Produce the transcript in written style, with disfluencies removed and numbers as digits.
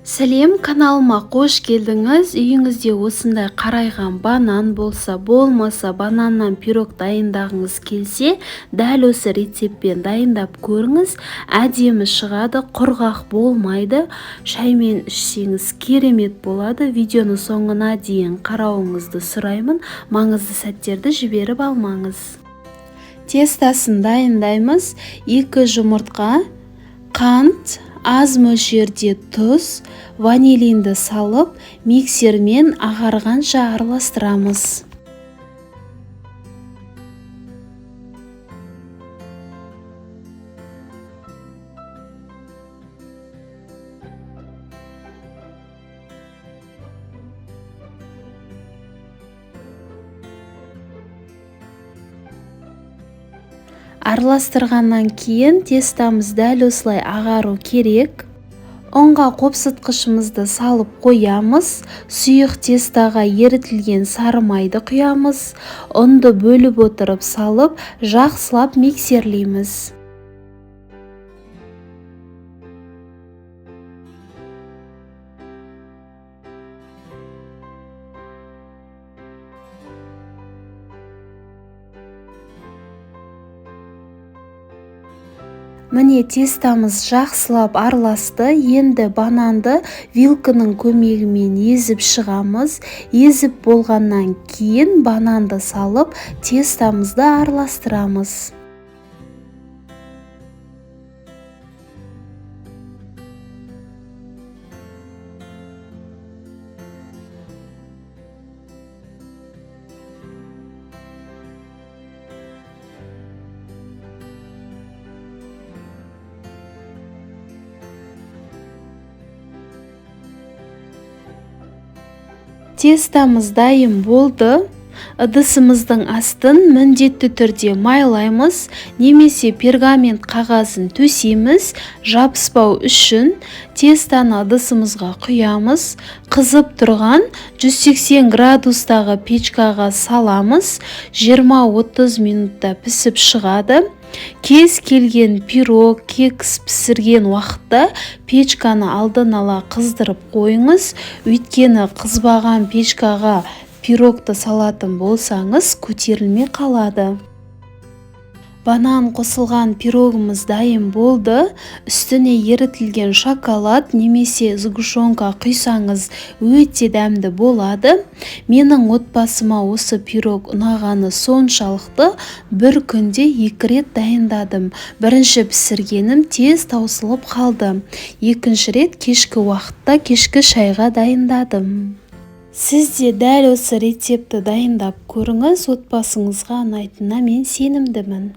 Сәлем, каналыма қош келдіңіз. Үйіңізде осындай қарайған банан болмаса бананнан пирог дайындағыңыз келсе, дәл осы рецептпен дайындап көріңіз. Әдемі шығады, құрғақ болмайды. Шаймен ішсеңіз керемет болады. Видеоны соңына дейін қарауыңызды сұраймын. Маңызды сәттерді жіберіп алмаңыз. Тестасын дайындаймыз. 2 жұмыртқа, қант, аз мөлшерде тұз, ванилинді салып, миксермен ағарғанша араластырамыз. Араластырғаннан кейін тестамыз дәл осылай ағару керек. Ұнға қопсытқышымызды салып қоямыз. Сұйық тестаға ерітілген сары майды құямыз. Ұнды бөліп отырып салып, жақсылап миксерлейміз. Міне тестамыз жақсылап араласты. Енді бананды вилканың көмегімен езіп шығамыз. Езіп болғаннан кейін бананды салып, тестамызды араластырамыз. Тестамыз дайын болды. Ыдысымыздың астын міндетті түрде майлаймыз, немесе пергамент қағазын төсейміз. Жабыспау үшін тестаны ыдысымызға құямыз. Қызып тұрған 180 градустағы печкаға саламыз. 20-30 минутта пісіп шығады. Кез келген пирог, кекс пісірген уақытта печканы алдын ала қыздырып қойыңыз. Өйткені қызбаған печкаға пирогты салатын болсаңыз көтерілмей қалады. Банан қосылған пирогымыз дайын болды. Үстіне ерітілген шоколад немесе сгущенка құйсаңыз өте дәмді болады. Менің отбасыма осы пирог ұнағаны соншалықты бір күнде 2 рет дайындадым. Бірінші пісіргенім тез таусылып қалды. Екінші рет кешкі уақытта кешкі шайға дайындадым. Сіз де дәл осы рецепті дайындап көріңіз. Отбасыңызға ұнайтынына мен сенімдімін.